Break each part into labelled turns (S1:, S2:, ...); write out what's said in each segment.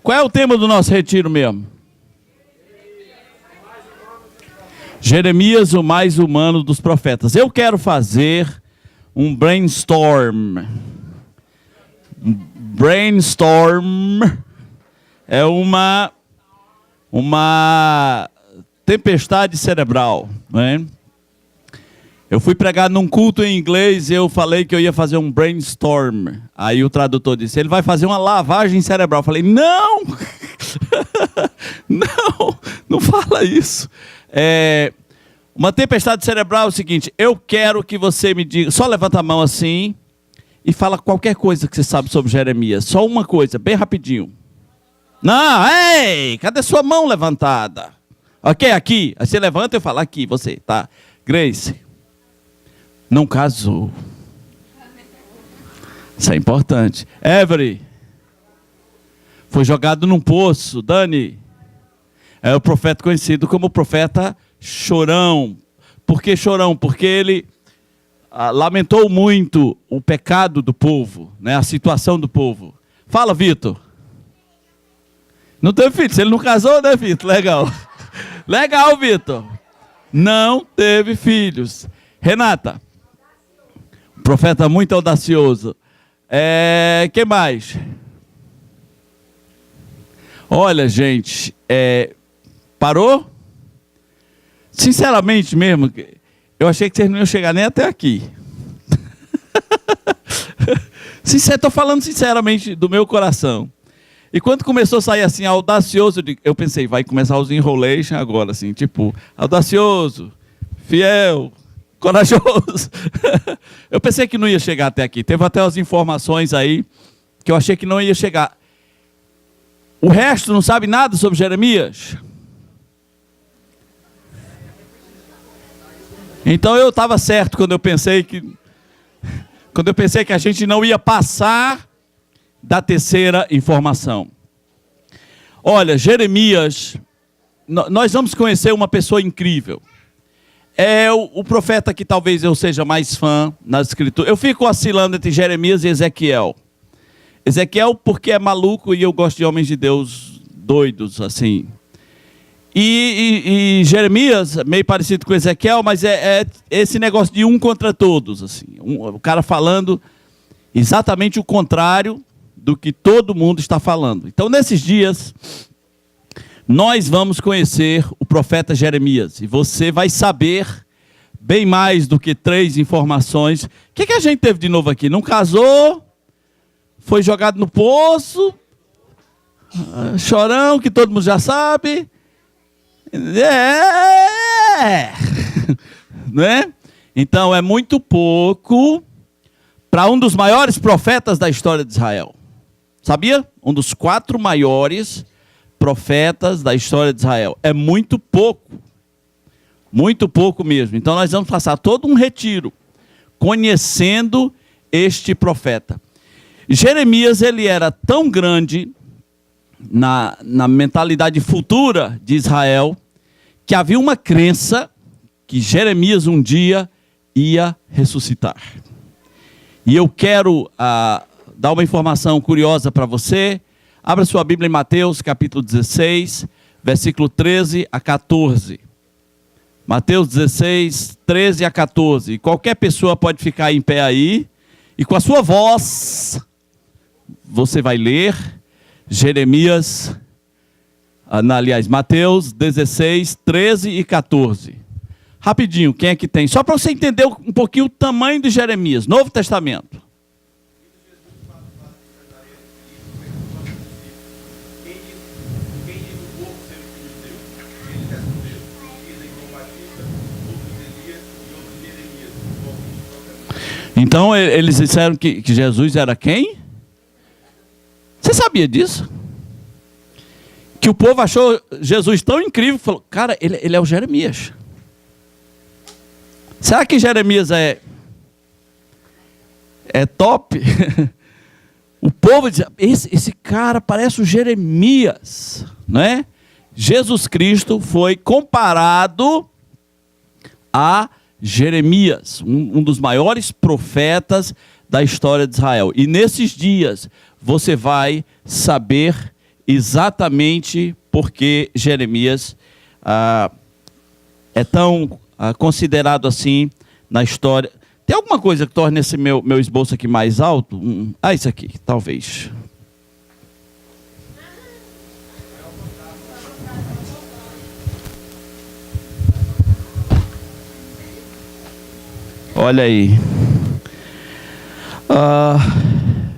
S1: Qual é o tema do nosso retiro mesmo? Jeremias, o mais humano dos profetas. Eu quero fazer um brainstorm. Brainstorm é uma tempestade cerebral, né? Eu fui pregar num culto em inglês e eu falei que eu ia fazer um brainstorm. Aí o tradutor disse, ele vai fazer uma lavagem cerebral. Eu falei, não! não fala isso. Uma tempestade cerebral é o seguinte, eu quero que você me diga, só levanta a mão assim e fala qualquer coisa que você sabe sobre Jeremias. Só uma coisa, bem rapidinho. Não, ei, cadê sua mão levantada? Ok, aqui. Aí você levanta e eu falo, aqui, você, tá. Grace. Não casou. Isso é importante. Every. Foi jogado num poço. Dani. É o profeta conhecido como o profeta chorão. Por que chorão? Porque ele lamentou muito o pecado do povo, né? A situação do povo. Fala, Vitor. Não teve filho. Se ele não casou, né, Vitor? Legal. Legal, Vitor. Não teve filhos. Renata. Profeta muito audacioso. Quem mais? Olha, gente, parou? Sinceramente mesmo, eu achei que vocês não iam chegar nem até aqui. Estou falando sinceramente do meu coração. E quando começou a sair assim, audacioso, eu pensei, vai começar os enrolation agora, assim, tipo, audacioso, fiel, corajoso. Eu pensei que não ia chegar até aqui. Teve até as informações aí que eu achei que não ia chegar. O resto não sabe nada sobre Jeremias? Então eu estava certo quando eu pensei que a gente não ia passar da terceira informação. Olha, Jeremias, nós vamos conhecer uma pessoa incrível. É o profeta que talvez eu seja mais fã nas escrituras. Eu fico oscilando entre Jeremias e Ezequiel. Ezequiel porque é maluco e eu gosto de homens de Deus doidos, assim. E Jeremias, meio parecido com Ezequiel, mas é esse negócio de um contra todos, assim. O cara falando exatamente o contrário do que todo mundo está falando. Então, nesses dias, nós vamos conhecer o profeta Jeremias. E você vai saber bem mais do que 3 informações. O que a gente teve de novo aqui? Não casou, foi jogado no poço, chorão, que todo mundo já sabe. Né? Então, é muito pouco para um dos maiores profetas da história de Israel. Sabia? Um dos 4 maiores profetas da história de Israel. É muito pouco mesmo. Então nós vamos passar todo um retiro conhecendo este profeta. Jeremias, ele era tão grande na mentalidade futura de Israel, que havia uma crença que Jeremias um dia ia ressuscitar. E eu quero dar uma informação curiosa para você. Abra sua Bíblia em Mateus, capítulo 16, versículo 13 a 14. Mateus 16, 13 a 14. E qualquer pessoa pode ficar em pé aí, e com a sua voz, você vai ler Mateus 16, 13 e 14. Rapidinho, quem é que tem? Só para você entender um pouquinho o tamanho de Jeremias, Novo Testamento. Então, eles disseram que Jesus era quem? Você sabia disso? Que o povo achou Jesus tão incrível, falou, cara, ele é o Jeremias. Será que Jeremias é top? O povo dizia, esse cara parece o Jeremias, né? Jesus Cristo foi comparado a Jeremias, um dos maiores profetas da história de Israel. E nesses dias você vai saber exatamente porque Jeremias é tão considerado assim na história. Tem alguma coisa que torne esse meu esboço aqui mais alto? Isso aqui, talvez. Olha aí.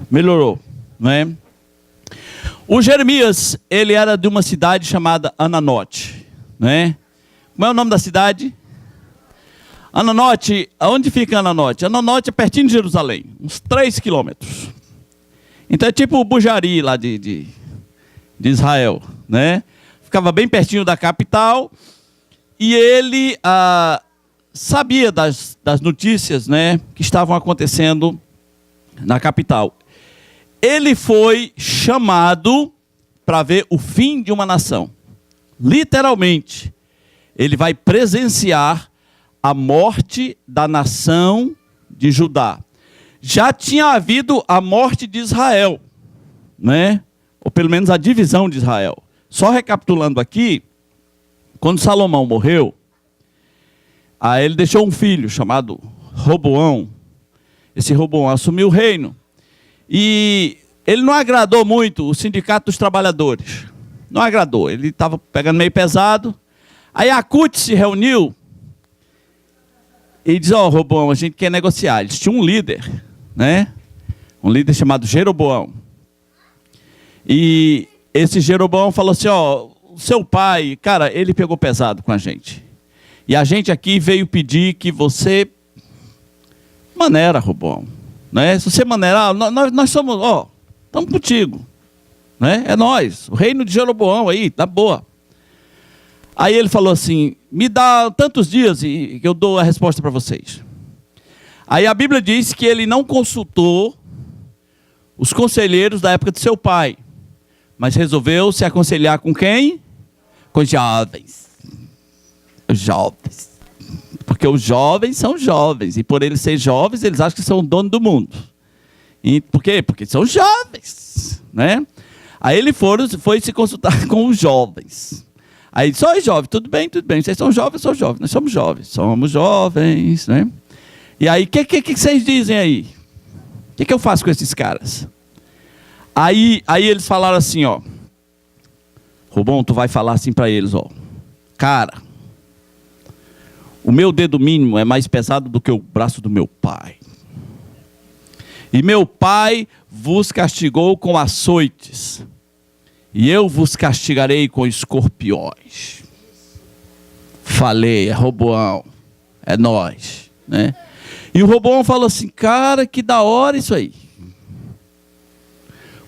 S1: Melhorou, né? O Jeremias, ele era de uma cidade chamada Ananote, né? Como é o nome da cidade? Ananote. Onde fica Ananote? Ananote é pertinho de Jerusalém, uns 3 quilômetros. Então é tipo o Bujari lá de Israel, né? Ficava bem pertinho da capital. E ele sabia das notícias, né, que estavam acontecendo na capital. Ele foi chamado para ver o fim de uma nação. Literalmente, ele vai presenciar a morte da nação de Judá. Já tinha havido a morte de Israel, né? Ou pelo menos a divisão de Israel. Só recapitulando aqui, quando Salomão morreu, aí ele deixou um filho chamado Roboão. Esse Roboão assumiu o reino. E ele não agradou muito o sindicato dos trabalhadores. Não agradou, ele estava pegando meio pesado. Aí a CUT se reuniu e disse: Roboão, a gente quer negociar. Eles tinham um líder, né? Um líder chamado Jeroboão. E esse Jeroboão falou assim: o seu pai, cara, ele pegou pesado com a gente. E a gente aqui veio pedir que você maneira, Roboão, né? Se você maneirar, nós somos, estamos contigo, né? É nós, o reino de Jeroboão aí, tá boa. Aí ele falou assim: me dá tantos dias e eu dou a resposta para vocês. Aí a Bíblia diz que ele não consultou os conselheiros da época de seu pai, mas resolveu se aconselhar com quem? Com os jovens. Os jovens. Porque os jovens são jovens. E por eles serem jovens, eles acham que são o dono do mundo. E por quê? Porque são jovens, né? Aí ele foi se consultar com os jovens. Aí só os jovens, tudo bem. Vocês são jovens, eu sou jovem. Nós somos jovens, né? E aí, o que vocês dizem aí? O que eu faço com esses caras? Aí eles falaram assim, Robão, tu vai falar assim para eles, cara, o meu dedo mínimo é mais pesado do que o braço do meu pai. E meu pai vos castigou com açoites, e eu vos castigarei com escorpiões. Falei, é Roboão, é nós, né? E o Roboão falou assim: cara, que da hora isso aí.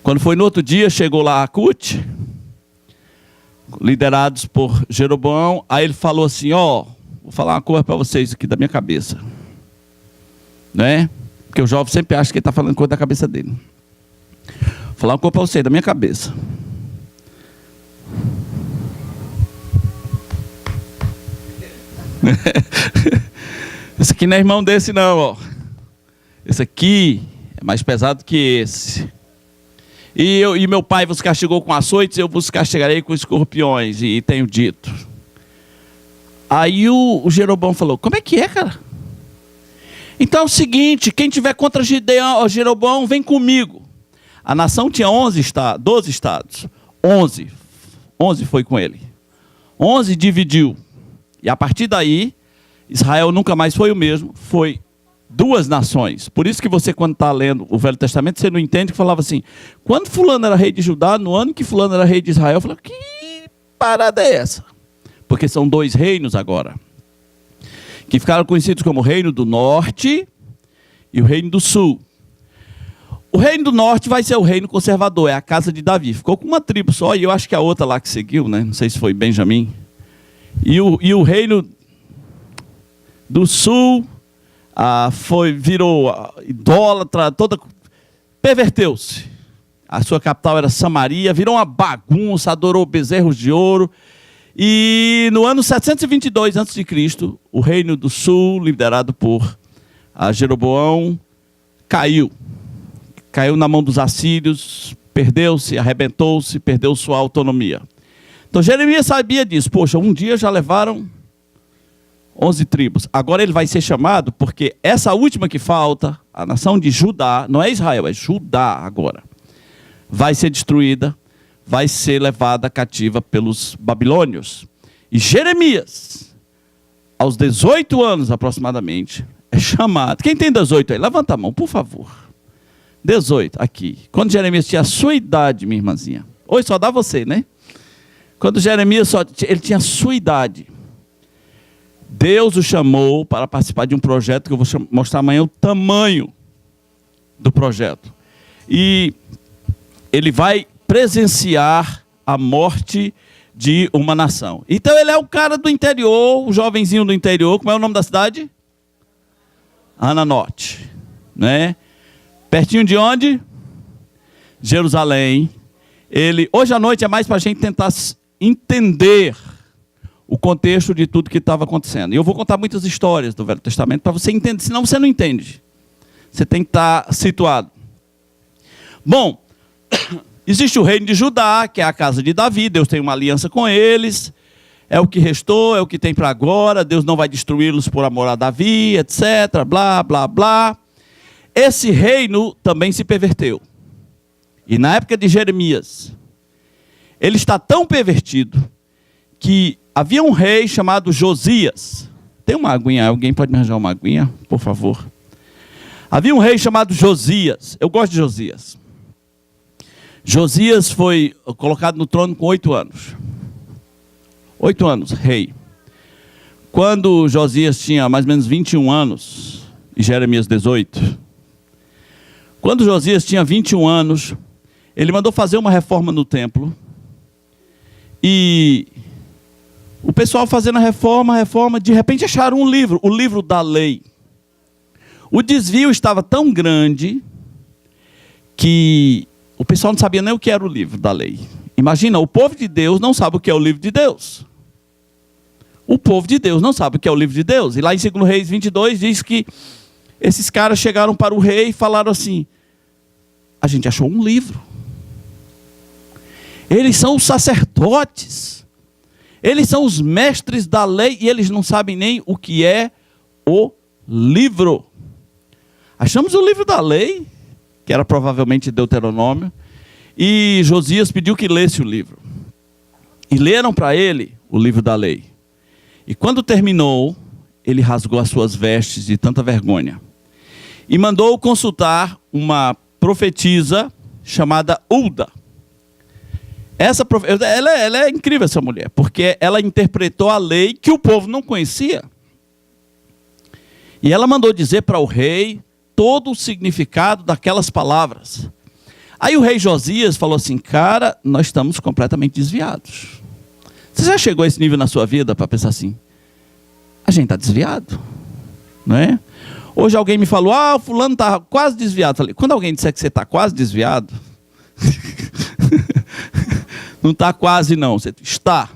S1: Quando foi no outro dia, chegou lá a CUT, liderados por Jeroboão. Aí ele falou assim: vou falar uma coisa para vocês aqui da minha cabeça, né? Porque o jovem sempre acha que ele está falando coisa da cabeça dele. Vou falar uma coisa para vocês da minha cabeça. Esse aqui não é irmão desse não, Esse aqui é mais pesado que esse. E meu pai vos castigou com açoites, eu vos castigarei com escorpiões, e tenho dito. Aí o Jeroboão falou: como é que é, cara? Então é o seguinte, quem tiver contra Jeroboão, vem comigo. A nação tinha 12 estados. 11 foi com ele. 11 dividiu. E a partir daí, Israel nunca mais foi o mesmo, foi 2 nações. Por isso que você, quando está lendo o Velho Testamento, você não entende que falava assim: quando fulano era rei de Judá, no ano que fulano era rei de Israel, eu falava: que parada é essa? Porque são 2 reinos agora, que ficaram conhecidos como o Reino do Norte e o Reino do Sul. O Reino do Norte vai ser o reino conservador, é a casa de Davi. Ficou com uma tribo só, e eu acho que a outra lá que seguiu, né? Não sei se foi Benjamim. E o Reino do Sul virou idólatra, perverteu-se. A sua capital era Samaria, virou uma bagunça, adorou bezerros de ouro. E no ano 722 a.C., o Reino do Sul, liderado por Jeroboão, caiu na mão dos assírios, perdeu-se, arrebentou-se, perdeu sua autonomia. Então Jeremias sabia disso. Poxa, um dia já levaram 11 tribos. Agora ele vai ser chamado porque essa última que falta, a nação de Judá, não é Israel, é Judá agora, vai ser destruída, vai ser levada cativa pelos babilônios. E Jeremias, aos 18 anos aproximadamente, é chamado. Quem tem 18 aí? Levanta a mão, por favor. 18, aqui. Quando Jeremias tinha a sua idade, minha irmãzinha. Hoje só dá você, né? Quando Jeremias ele tinha a sua idade. Deus o chamou para participar de um projeto que eu vou mostrar amanhã o tamanho do projeto. E ele vai presenciar a morte de uma nação. Então ele é o cara do interior, o jovenzinho do interior. Como é o nome da cidade? Ananote, né? Pertinho de onde? Jerusalém. Hoje à noite é mais para a gente tentar entender o contexto de tudo que estava acontecendo. E eu vou contar muitas histórias do Velho Testamento para você entender, senão você não entende. Você tem que estar situado. Bom, existe o reino de Judá, que é a casa de Davi. Deus tem uma aliança com eles. É o que restou, é o que tem para agora. Deus não vai destruí-los por amor a Davi, etc. Blá, blá, blá. Esse reino também se perverteu. E na época de Jeremias, ele está tão pervertido que havia um rei chamado Josias. Tem uma aguinha? Alguém pode me arranjar uma aguinha, por favor? Havia um rei chamado Josias. Eu gosto de Josias. Josias foi colocado no trono com 8 anos. 8 anos, rei. Quando Josias tinha mais ou menos 21 anos, e Jeremias 18, quando Josias tinha 21 anos, ele mandou fazer uma reforma no templo. E o pessoal fazendo a reforma, de repente acharam um livro, o livro da lei. O desvio estava tão grande que o pessoal não sabia nem o que era o livro da lei. Imagina, o povo de Deus não sabe o que é o livro de Deus. O povo de Deus não sabe o que é o livro de Deus. E lá em 2 Reis 22 diz que esses caras chegaram para o rei e falaram assim: a gente achou um livro. Eles são os sacerdotes. Eles são os mestres da lei e eles não sabem nem o que é o livro. Achamos o livro da lei, que era provavelmente Deuteronômio, e Josias pediu que lesse o livro. E leram para ele o livro da lei. E quando terminou, ele rasgou as suas vestes de tanta vergonha. E mandou consultar uma profetisa chamada Hulda. Ela é incrível, essa mulher, porque ela interpretou a lei que o povo não conhecia. E ela mandou dizer para o rei todo o significado daquelas palavras. Aí o rei Josias falou assim: cara, nós estamos completamente desviados. Você já chegou a esse nível na sua vida para pensar assim: a gente está desviado, não é? Hoje alguém me falou: ah, o fulano está quase desviado. Falei: quando alguém disser que você está quase desviado, não está quase não, você está,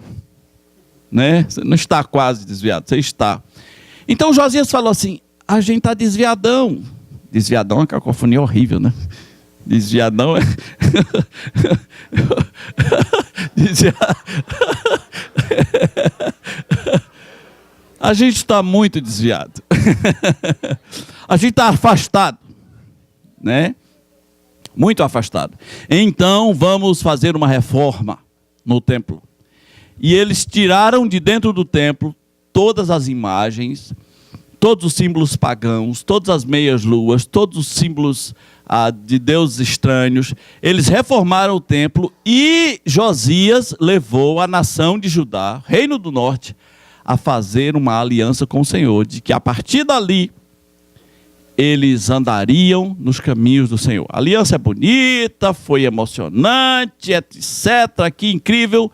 S1: né? Você não está quase desviado, você está. Então Josias falou assim: a gente está desviadão. Desviadão é uma cacofonia horrível, né? Desviadão é... A gente está muito desviado. A gente está afastado, né? Muito afastado. Então vamos fazer uma reforma no templo. E eles tiraram de dentro do templo todas as imagens, todos os símbolos pagãos, todas as meias-luas, todos os símbolos de deuses estranhos. Eles reformaram o templo e Josias levou a nação de Judá, reino do norte, a fazer uma aliança com o Senhor, de que a partir dali eles andariam nos caminhos do Senhor. A aliança é bonita, foi emocionante, etc. Que incrível,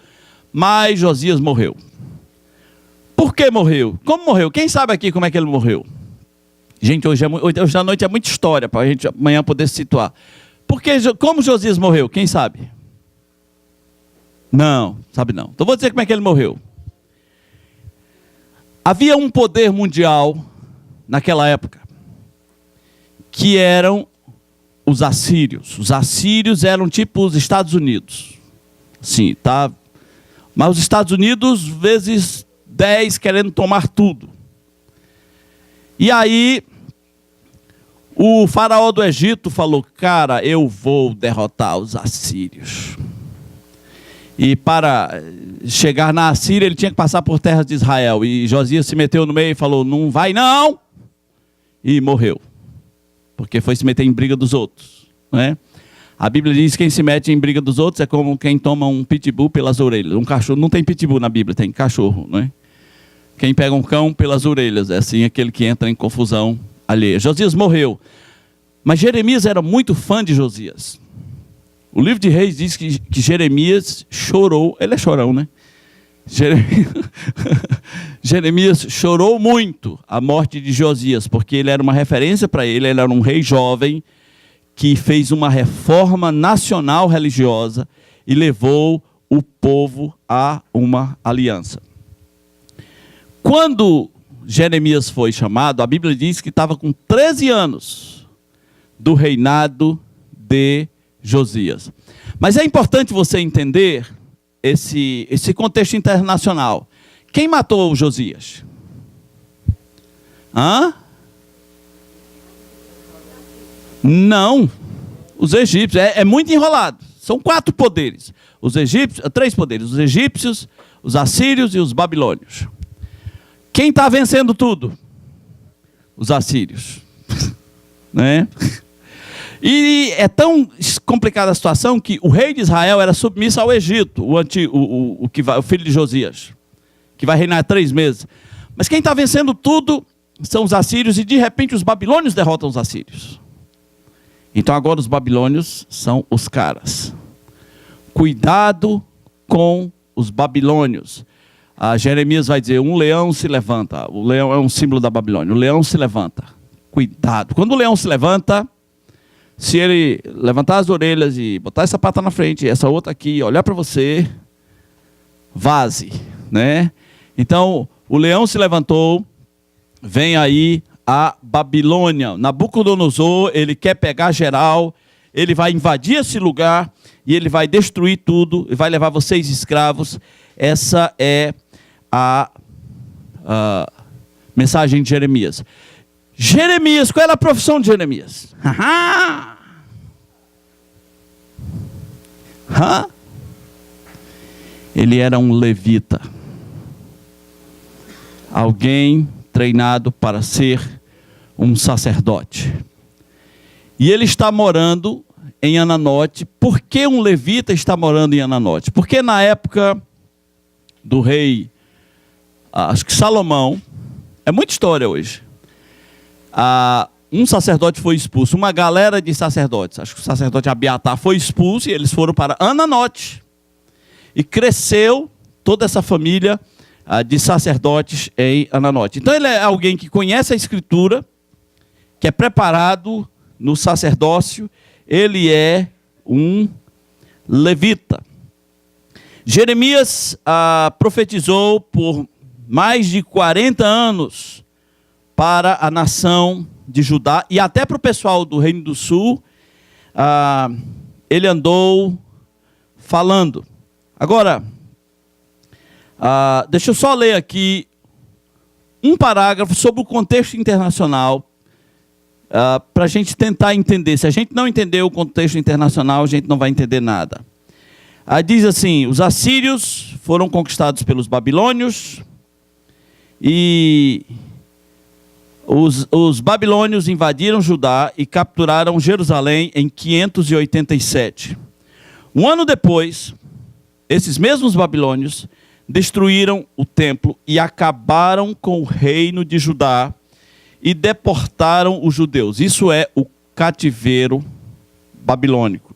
S1: mas Josias morreu. Por que morreu? Como morreu? Quem sabe aqui como é que ele morreu? Gente, hoje à noite é muita história para a gente amanhã poder se situar. Como Josias morreu? Quem sabe? Não, sabe não. Então vou dizer como é que ele morreu. Havia um poder mundial naquela época, que eram os assírios. Os assírios eram tipo os Estados Unidos. Sim, tá? Mas os Estados Unidos, vezes 10, querendo tomar tudo. E aí, o faraó do Egito falou: cara, eu vou derrotar os assírios. E para chegar na Assíria, ele tinha que passar por terras de Israel. E Josias se meteu no meio e falou: não vai não! E morreu. Porque foi se meter em briga dos outros, né? A Bíblia diz que quem se mete em briga dos outros é como quem toma um pitbull pelas orelhas. Um cachorro, não tem pitbull na Bíblia, tem cachorro, né? Quem pega um cão pelas orelhas, é assim aquele que entra em confusão alheia. Josias morreu. Mas Jeremias era muito fã de Josias. O livro de Reis diz que Jeremias chorou. Ele é chorão, né? Jeremias chorou muito a morte de Josias, porque ele era uma referência para ele. Ele era um rei jovem que fez uma reforma nacional religiosa e levou o povo a uma aliança. Quando Jeremias foi chamado, a Bíblia diz que estava com 13 anos do reinado de Josias. Mas é importante você entender esse contexto internacional. Quem matou Josias? Hã? Não. Os egípcios. É muito enrolado. São 4 poderes. Os egípcios, 3 poderes. Os egípcios, os assírios e os babilônios. Quem está vencendo tudo? Os assírios. Né? E é tão complicada a situação que o rei de Israel era submisso ao Egito, o filho de Josias, que vai reinar 3 meses. Mas quem está vencendo tudo são os assírios, e de repente os babilônios derrotam os assírios. Então agora os babilônios são os caras. Cuidado com os babilônios. Jeremias vai dizer: um leão se levanta. O leão é um símbolo da Babilônia. O leão se levanta. Cuidado. Quando o leão se levanta, se ele levantar as orelhas e botar essa pata na frente, essa outra aqui, olhar para você, vaze, né? Então, o leão se levantou, vem aí a Babilônia. Nabucodonosor, ele quer pegar geral, ele vai invadir esse lugar e ele vai destruir tudo e vai levar vocês escravos. Essa é a mensagem de Jeremias. Jeremias, qual era a profissão de Jeremias? Ele era um levita. Alguém treinado para ser um sacerdote. E ele está morando em Ananote. Por que um levita está morando em Ananote? Porque na época do rei, acho que Salomão, é muita história hoje. Um sacerdote foi expulso, uma galera de sacerdotes, acho que o sacerdote Abiatar foi expulso e eles foram para Ananote. E cresceu toda essa família de sacerdotes em Ananote. Então ele é alguém que conhece a Escritura, que é preparado no sacerdócio, ele é um levita. Jeremias profetizou por mais de 40 anos para a nação de Judá e até para o pessoal do Reino do Sul. Ele andou falando. Agora, deixa eu só ler aqui um parágrafo sobre o contexto internacional, para a gente tentar entender. Se a gente não entender o contexto internacional, a gente não vai entender nada. Diz assim: os assírios foram conquistados pelos babilônios, e os babilônios invadiram Judá e capturaram Jerusalém em 587. Um ano depois, esses mesmos babilônios destruíram o templo e acabaram com o reino de Judá e deportaram os judeus. Isso é o cativeiro babilônico.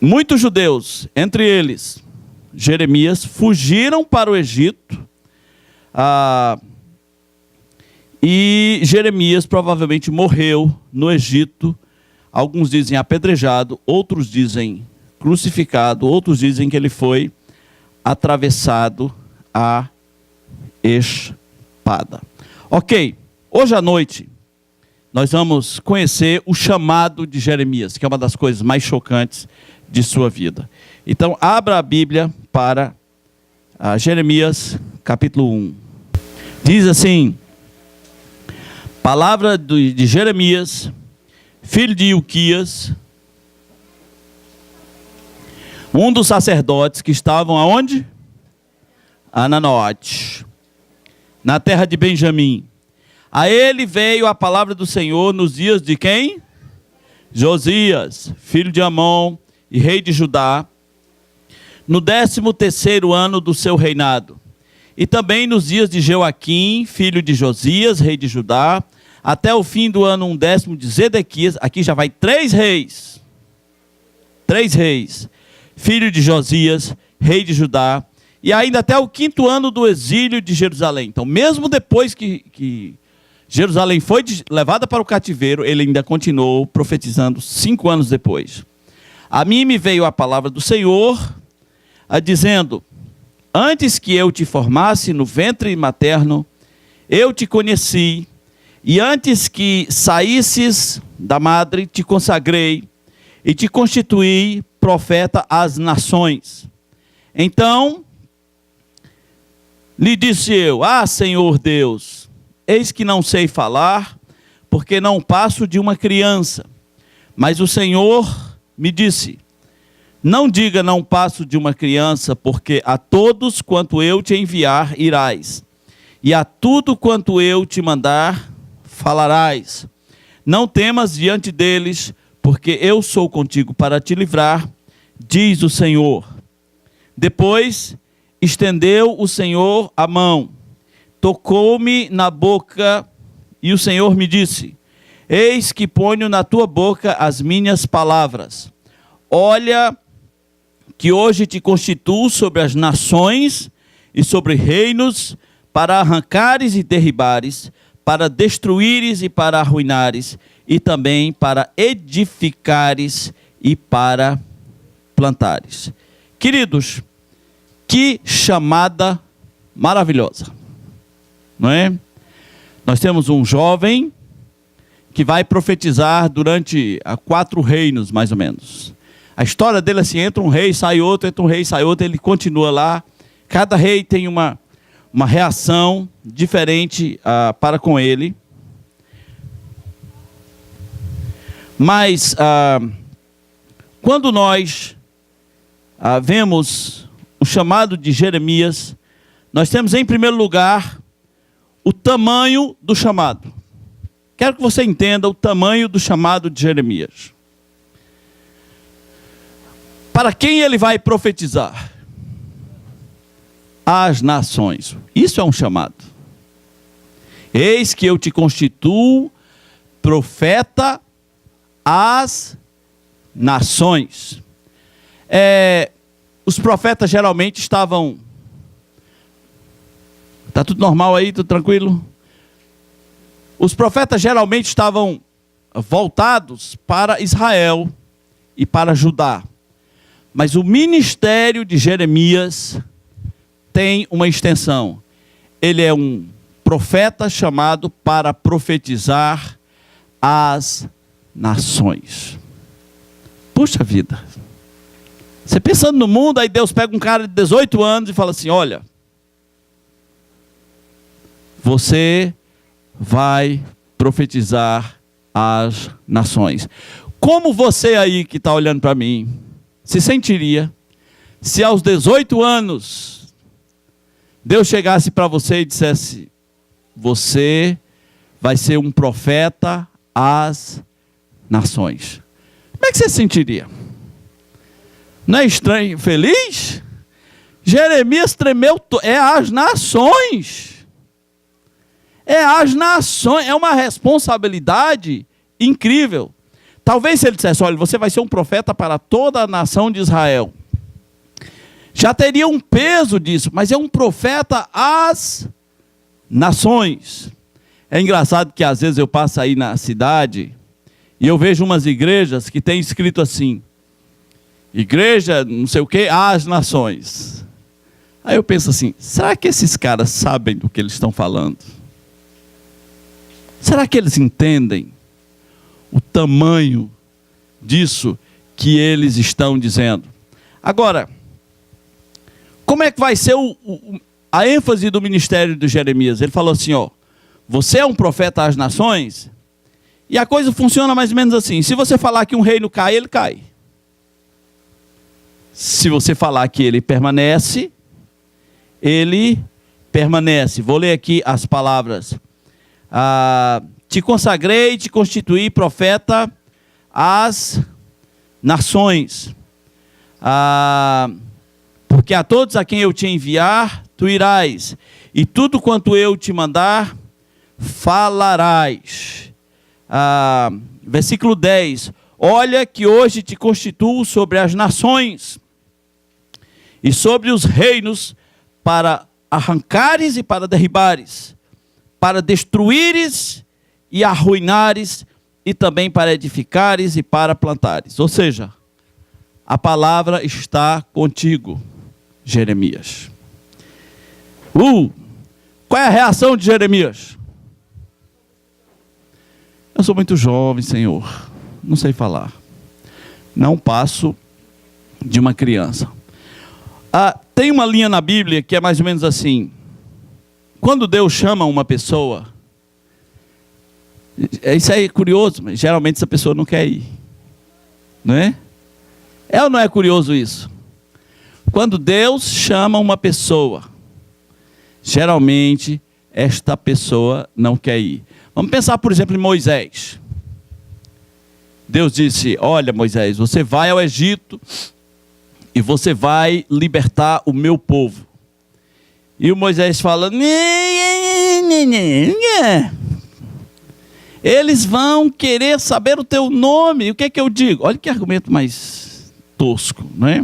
S1: Muitos judeus, entre eles Jeremias, fugiram para o Egito. E Jeremias provavelmente morreu no Egito. Alguns dizem apedrejado, outros dizem crucificado, outros dizem que ele foi atravessado a espada. Ok, hoje à noite nós vamos conhecer o chamado de Jeremias, que é uma das coisas mais chocantes de sua vida. Então, abra a Bíblia para Jeremias, capítulo 1. Diz assim: palavra de Jeremias, filho de Ilquias, um dos sacerdotes que estavam aonde? Ananote, na terra de Benjamim. A ele veio a palavra do Senhor nos dias de quem? Josias, filho de Amon e rei de Judá, no 13º ano do seu reinado. E também nos dias de Joaquim, filho de Josias, rei de Judá, até o fim do ano 10º de Zedequias. Aqui já vai 3 reis. 3 reis. Filho de Josias, rei de Judá. E ainda até o 5º ano do exílio de Jerusalém. Então, mesmo depois que Jerusalém foi levada para o cativeiro, ele ainda continuou profetizando 5 anos depois. A mim me veio a palavra do Senhor, dizendo: antes que eu te formasse no ventre materno, eu te conheci, e antes que saísses da madre, te consagrei, e te constituí profeta às nações. Então lhe disse eu: Senhor Deus, eis que não sei falar, porque não passo de uma criança. Mas o Senhor me disse: não diga não passo de uma criança, porque a todos quanto eu te enviar irás, e a tudo quanto eu te mandar falarás. Não temas diante deles, porque eu sou contigo para te livrar, diz o Senhor. Depois estendeu o Senhor a mão, tocou-me na boca, e o Senhor me disse: eis que ponho na tua boca as minhas palavras. Olha, que hoje te constituo sobre as nações e sobre reinos, para arrancares e derribares, para destruíres e para arruinares, e também para edificares e para plantares. Queridos, que chamada maravilhosa, não é? Nós temos um jovem que vai profetizar durante 4 reinos, mais ou menos. A história dele é assim: entra um rei, sai outro, entra um rei, sai outro, ele continua lá. Cada rei tem uma reação diferente para com ele. Mas quando nós vemos o chamado de Jeremias, nós temos em primeiro lugar o tamanho do chamado. Quero que você entenda o tamanho do chamado de Jeremias. Para quem ele vai profetizar? As nações. Isso é um chamado. Eis que eu te constituo profeta às nações. Os profetas geralmente estavam... Está tudo normal aí? Tudo tranquilo? Os profetas geralmente estavam voltados para Israel e para Judá. Mas o ministério de Jeremias tem uma extensão. Ele é um profeta chamado para profetizar às nações. Puxa vida. Você pensando no mundo, aí Deus pega um cara de 18 anos e fala assim: olha, você vai profetizar às nações. Como você aí que está olhando para mim se sentiria se aos 18 anos Deus chegasse para você e dissesse: você vai ser um profeta às nações? Como é que você se sentiria? Não é estranho? Feliz? Jeremias tremeu, é às nações. É às nações, é uma responsabilidade incrível. Talvez se ele dissesse: olha, você vai ser um profeta para toda a nação de Israel, já teria um peso disso, mas é um profeta às nações. É engraçado que às vezes eu passo aí na cidade e eu vejo umas igrejas que tem escrito assim: igreja não sei o que, às nações. Aí eu penso assim: será que esses caras sabem do que eles estão falando? Será que eles entendem o tamanho disso que eles estão dizendo. Agora, como é que vai ser a ênfase do ministério de Jeremias? Ele falou assim, ó, você é um profeta às nações, e a coisa funciona mais ou menos assim, se você falar que um reino cai, ele cai. Se você falar que ele permanece, ele permanece. Vou ler aqui as palavras. Te consagrei e te constituí profeta às nações. Porque a todos a quem eu te enviar, tu irás. E tudo quanto eu te mandar, falarás. Versículo 10. Olha que hoje te constituo sobre as nações e sobre os reinos, para arrancares e para derribares, para destruíres e arruinares, e também para edificares e para plantares. Ou seja, a palavra está contigo, Jeremias. Qual é a reação de Jeremias? Eu sou muito jovem, Senhor, não sei falar. Não passo de uma criança. Tem uma linha na Bíblia que é mais ou menos assim. Quando Deus chama uma pessoa, isso aí é curioso, mas geralmente essa pessoa não quer ir. Não é? É ou não é curioso isso? Quando Deus chama uma pessoa, geralmente esta pessoa não quer ir. Vamos pensar, por exemplo, em Moisés. Deus disse, olha Moisés, você vai ao Egito e você vai libertar o meu povo. E o Moisés fala, eles vão querer saber o teu nome. O que é que eu digo? Olha que argumento mais tosco, não é?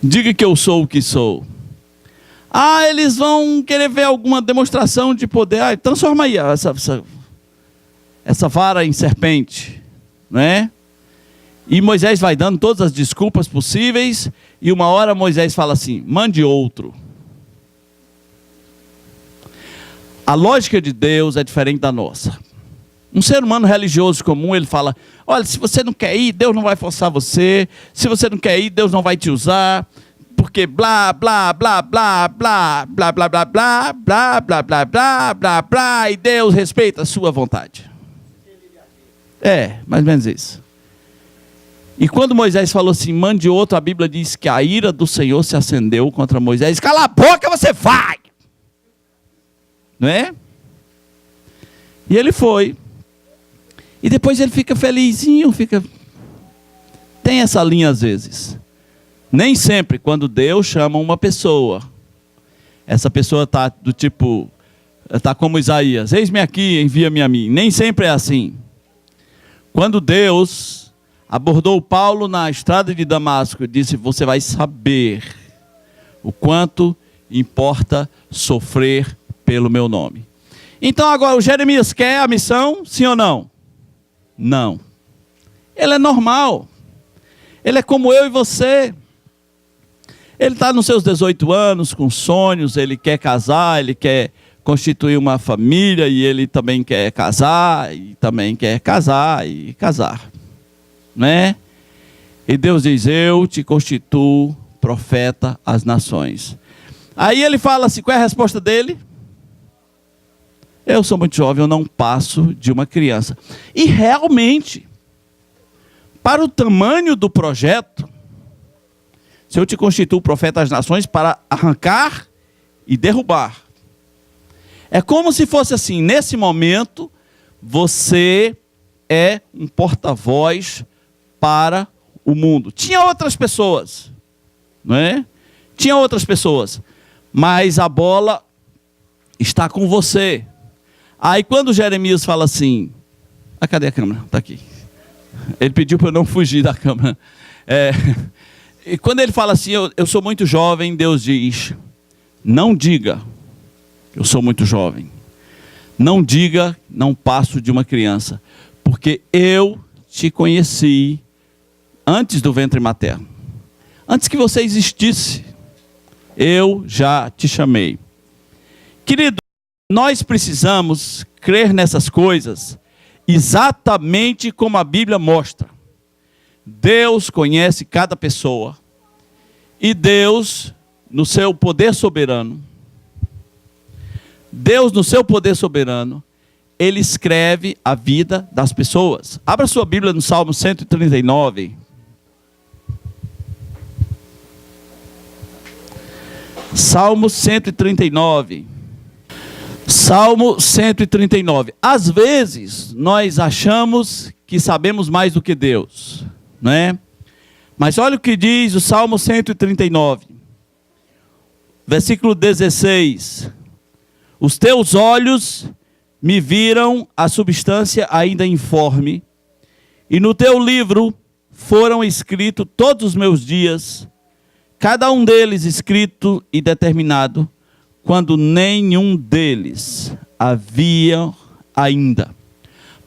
S1: Diga que eu sou o que sou. Eles vão querer ver alguma demonstração de poder. Transforma aí essa vara em serpente, não é? E Moisés vai dando todas as desculpas possíveis, e uma hora Moisés fala assim, mande outro. A lógica de Deus é diferente da nossa. Um ser humano religioso comum, ele fala, olha, se você não quer ir, Deus não vai forçar você. Se você não quer ir, Deus não vai te usar. Porque blá, blá, blá, blá, blá, blá, blá, blá, blá, blá, blá, blá, blá, blá, blá, e Deus respeita a sua vontade. Mais ou menos isso. E quando Moisés falou assim, mande outro, a Bíblia diz que a ira do Senhor se acendeu contra Moisés. Cala a boca, você vai! Não é? E ele foi. E depois ele fica felizinho, Tem essa linha às vezes. Nem sempre, quando Deus chama uma pessoa, essa pessoa está do tipo, está como Isaías, eis-me aqui, envia-me a mim. Nem sempre é assim. Quando Deus abordou Paulo na estrada de Damasco, disse, você vai saber o quanto importa sofrer pelo meu nome. Então agora o Jeremias quer a missão, sim ou não? Não. Ele é normal. Ele é como eu e você. Ele está nos seus 18 anos, com sonhos, ele quer casar, ele quer constituir uma família, e ele também quer casar, e também quer casar, e casar. Né? E Deus diz, eu te constituo profeta às nações. Aí ele fala assim, qual é a resposta dele? Eu sou muito jovem, eu não passo de uma criança. E realmente, para o tamanho do projeto, se eu te constituo profeta às nações para arrancar e derrubar. É como se fosse assim, nesse momento, você é um porta-voz para o mundo. Tinha outras pessoas, não é? Tinha outras pessoas, mas a bola está com você. Aí quando Jeremias fala assim, cadê a câmera? Está aqui. Ele pediu para eu não fugir da câmera. E quando ele fala assim, eu sou muito jovem, Deus diz, não diga, eu sou muito jovem. Não diga, não passo de uma criança, porque eu te conheci antes do ventre materno. Antes que você existisse, eu já te chamei. Querido, nós precisamos crer nessas coisas exatamente como a Bíblia mostra. Deus conhece cada pessoa. E Deus, no seu poder soberano, Ele escreve a vida das pessoas. Abra sua Bíblia no Salmo 139. Salmo 139. Salmo 139. Às vezes, nós achamos que sabemos mais do que Deus, não é? Mas olha o que diz o Salmo 139. Versículo 16. Os teus olhos me viram a substância ainda informe, e no teu livro foram escritos todos os meus dias, cada um deles escrito e determinado, quando nenhum deles havia ainda.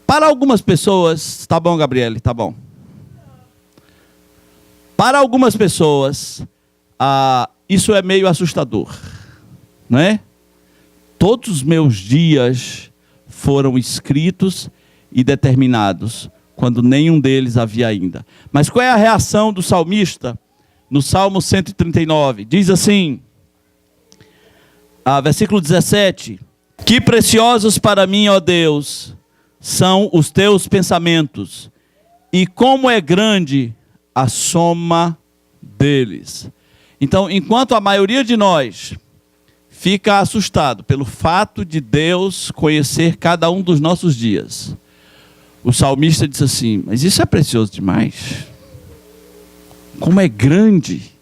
S1: Para algumas pessoas, tá bom, Gabriele, tá bom. Para algumas pessoas, isso é meio assustador, não é? Todos os meus dias foram escritos e determinados, quando nenhum deles havia ainda. Mas qual é a reação do salmista no Salmo 139? Diz assim, versículo 17: que preciosos para mim, ó Deus, são os teus pensamentos, e como é grande a soma deles. Então, enquanto a maioria de nós fica assustado pelo fato de Deus conhecer cada um dos nossos dias, o salmista diz assim: mas isso é precioso demais. Como é grande.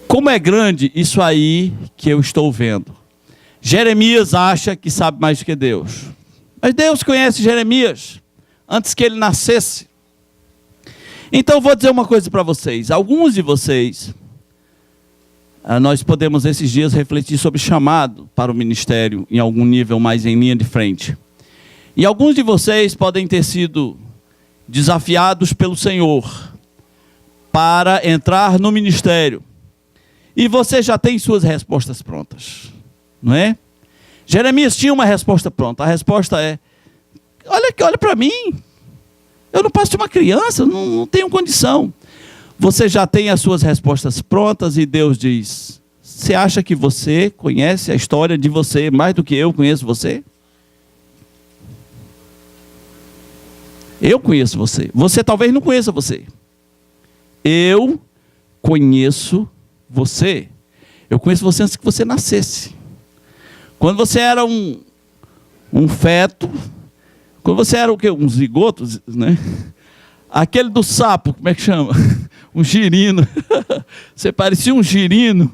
S1: Como é grande isso aí que eu estou vendo. Jeremias acha que sabe mais do que Deus. Mas Deus conhece Jeremias antes que ele nascesse. Então vou dizer uma coisa para vocês. Alguns de vocês, nós podemos esses dias refletir sobre chamado para o ministério em algum nível mais em linha de frente. E alguns de vocês podem ter sido desafiados pelo Senhor para entrar no ministério. E você já tem suas respostas prontas, não é? Jeremias tinha uma resposta pronta. A resposta é: olha para mim. Eu não posso ser uma criança, não tenho condição. Você já tem as suas respostas prontas e Deus diz: você acha que você conhece a história de você mais do que eu conheço você? Eu conheço você. Você talvez não conheça você. Eu conheço você. Eu conheço você antes que você nascesse. Quando você era um feto, quando você era o quê? Um zigoto, né? Aquele do sapo, como é que chama? Um girino. Você parecia um girino.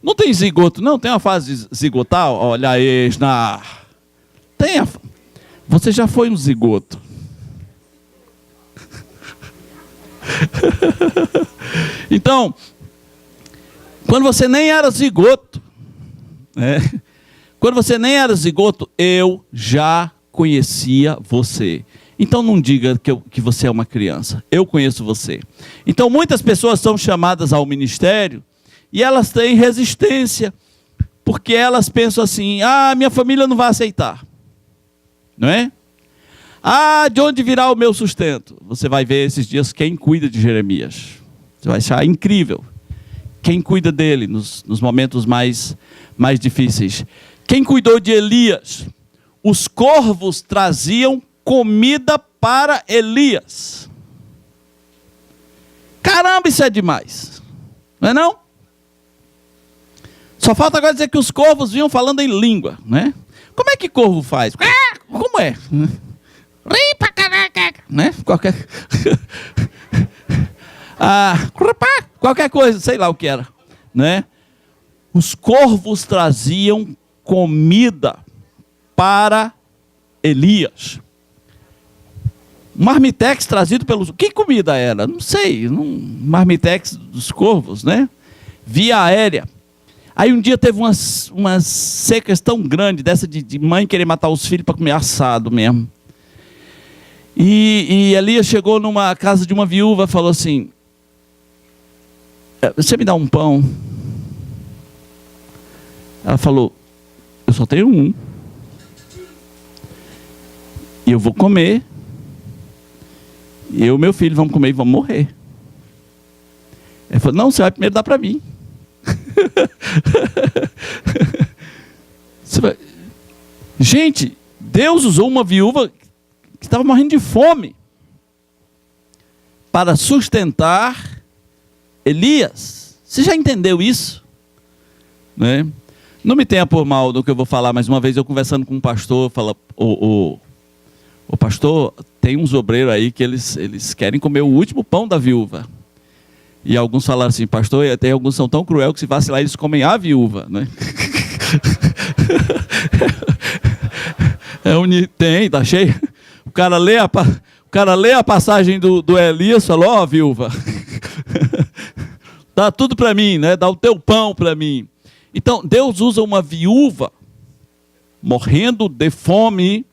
S1: Não tem zigoto, não? Tem uma fase zigotal? Olha aí, Você já foi um zigoto. Então, quando você nem era zigoto, quando você nem era zigoto, eu já conhecia você. Então não diga que você é uma criança. Eu conheço você. Então muitas pessoas são chamadas ao ministério e elas têm resistência, porque elas pensam assim: minha família não vai aceitar. Não é? De onde virá o meu sustento? Você vai ver esses dias quem cuida de Jeremias. Você vai achar incrível. Quem cuida dele nos momentos mais difíceis. Quem cuidou de Elias? Os corvos traziam comida para Elias. Caramba, isso é demais. Não é não? Só falta agora dizer que os corvos vinham falando em língua, né? Como é que corvo faz? Como é? Né? Qualquer coisa, sei lá o que era, né? Os corvos traziam comida para Elias. Marmitex trazido pelos... Que comida era? Não sei. Marmitex dos corvos, né? Via aérea. Aí um dia teve umas secas tão grandes, dessa de mãe querer matar os filhos para comer assado mesmo. E Elias chegou numa casa de uma viúva e falou assim: você me dá um pão? Ela falou, eu só tenho um. E eu vou comer. Eu e meu filho vamos comer e vamos morrer. Ele falou, não, você vai primeiro dar para mim. Gente, Deus usou uma viúva que estava morrendo de fome para sustentar Elias. Você já entendeu isso? Né? Não me tenha por mal do que eu vou falar, mas uma vez eu conversando com um pastor, fala, o pastor, tem uns obreiros aí que eles querem comer o último pão da viúva. E alguns falaram assim, pastor, tem alguns que são tão cruel que se vacilar eles comem a viúva, né? Tem, tá cheio. O cara lê a passagem do Elias, falou, ó, viúva, dá tudo para mim, né? Dá o teu pão para mim. Então, Deus usa uma viúva morrendo de fome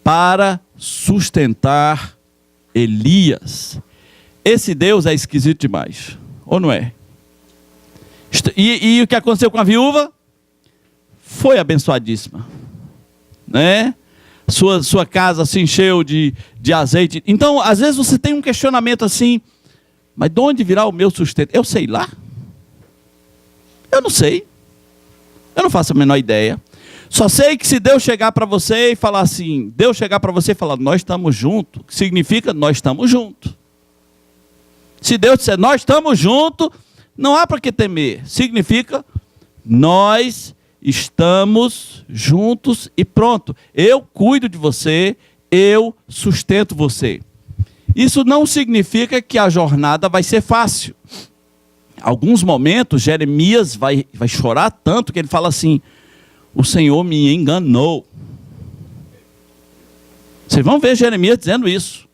S1: para sustentar Elias. Esse Deus é esquisito demais, ou não é? E o que aconteceu com a viúva? Foi abençoadíssima, né? Sua casa se encheu de azeite. Então, às vezes você tem um questionamento assim, mas de onde virá o meu sustento? Eu sei lá. Eu não sei. Eu não faço a menor ideia. Só sei que se Deus chegar para você e falar assim, Deus chegar para você e falar, nós estamos juntos, que significa nós estamos juntos. Se Deus disser, nós estamos juntos, não há para que temer. Significa, nós estamos juntos e pronto. Eu cuido de você, eu sustento você. Isso não significa que a jornada vai ser fácil. Alguns momentos, Jeremias vai chorar tanto que ele fala assim, o Senhor me enganou. Vocês vão ver Jeremias dizendo isso.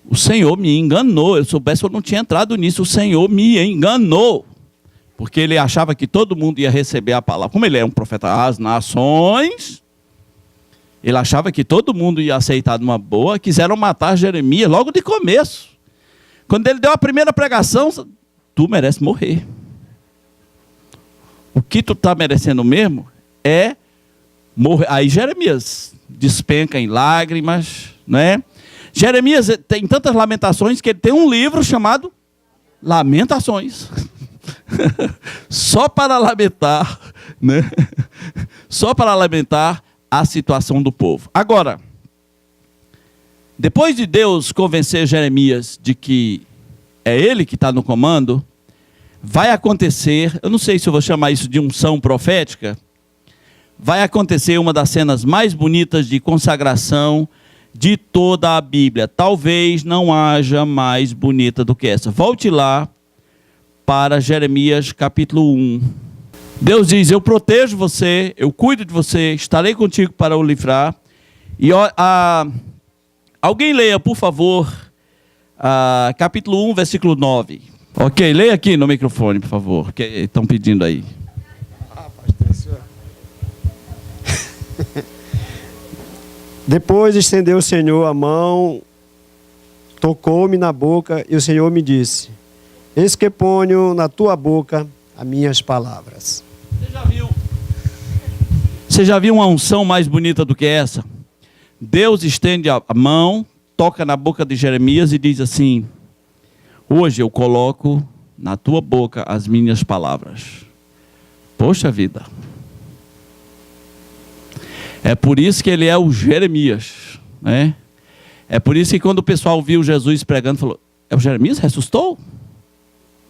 S1: O Senhor me enganou. Eu soubesse que eu não tinha entrado nisso. O Senhor me enganou. Porque ele achava que todo mundo ia receber a palavra. Como ele é um profeta às nações, ele achava que todo mundo ia aceitar de uma boa. Quiseram matar Jeremias logo de começo. Quando ele deu a primeira pregação, tu merece morrer. O que tu está merecendo mesmo é morrer. Aí Jeremias despenca em lágrimas, né? Jeremias tem tantas lamentações que ele tem um livro chamado Lamentações. Só para lamentar, né? Só para lamentar a situação do povo. Agora, depois de Deus convencer Jeremias de que é ele que está no comando, vai acontecer, eu não sei se eu vou chamar isso de unção profética, vai acontecer uma das cenas mais bonitas de consagração de toda a Bíblia. Talvez não haja mais bonita do que essa. Volte lá para Jeremias capítulo 1. Deus diz, eu protejo você, eu cuido de você, estarei contigo para o livrar. E alguém leia, por favor, capítulo 1, versículo 9. Ok, leia aqui no microfone, por favor, que estão pedindo aí.
S2: Pastor, Depois estendeu o Senhor a mão, tocou-me na boca, e o Senhor me disse, eis que ponho na tua boca as minhas palavras.
S1: Você já viu uma unção mais bonita do que essa? Deus estende a mão, toca na boca de Jeremias e diz assim, hoje eu coloco na tua boca as minhas palavras. Poxa vida. É por isso que ele é o Jeremias, né? É por isso que quando o pessoal viu Jesus pregando, falou, é o Jeremias? Ressuscitou?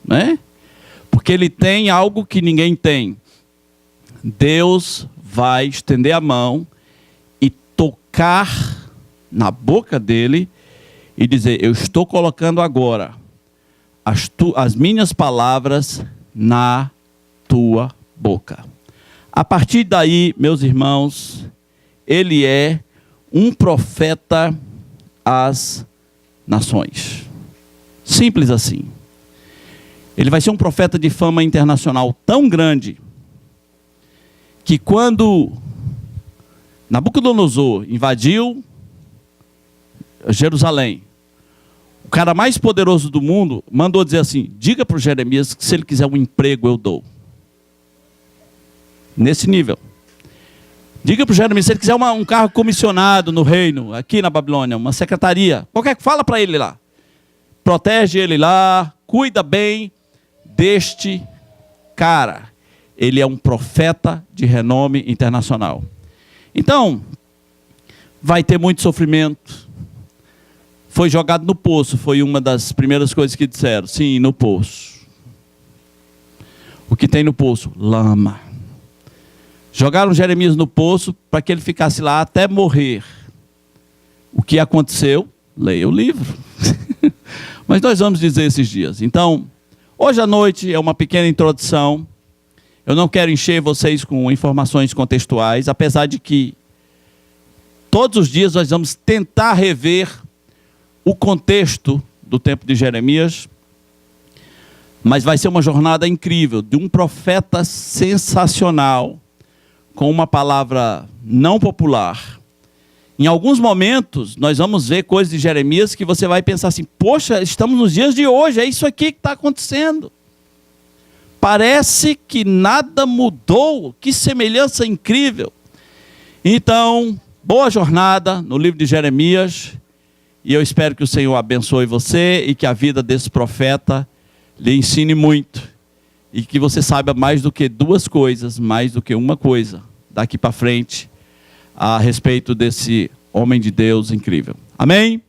S1: Né? Porque ele tem algo que ninguém tem. Deus vai estender a mão e tocar na boca dele e dizer, eu estou colocando agora as minhas palavras na tua boca. A partir daí, meus irmãos, ele é um profeta às nações. Simples assim. Ele vai ser um profeta de fama internacional tão grande que quando Nabucodonosor invadiu Jerusalém, o cara mais poderoso do mundo mandou dizer assim, diga para o Jeremias que se ele quiser um emprego eu dou. Nesse nível. Diga para o Jeremias, se ele quiser um carro comissionado no reino, aqui na Babilônia, uma secretaria, fala para ele lá. Protege ele lá, cuida bem deste cara. Ele é um profeta de renome internacional. Então, vai ter muito sofrimento. Foi jogado no poço, foi uma das primeiras coisas que disseram. Sim, no poço. O que tem no poço? Lama. Jogaram Jeremias no poço para que ele ficasse lá até morrer. O que aconteceu? Leia o livro. Mas nós vamos dizer esses dias. Então, hoje à noite é uma pequena introdução. Eu não quero encher vocês com informações contextuais, apesar de que todos os dias nós vamos tentar rever o contexto do tempo de Jeremias. Mas vai ser uma jornada incrível, de um profeta sensacional, com uma palavra não popular. Em alguns momentos, nós vamos ver coisas de Jeremias que você vai pensar assim, poxa, estamos nos dias de hoje, é isso aqui que está acontecendo. Parece que nada mudou, que semelhança incrível. Então, boa jornada no livro de Jeremias, e eu espero que o Senhor abençoe você e que a vida desse profeta lhe ensine muito, e que você saiba mais do que duas coisas, mais do que uma coisa, daqui para frente, a respeito desse homem de Deus incrível. Amém?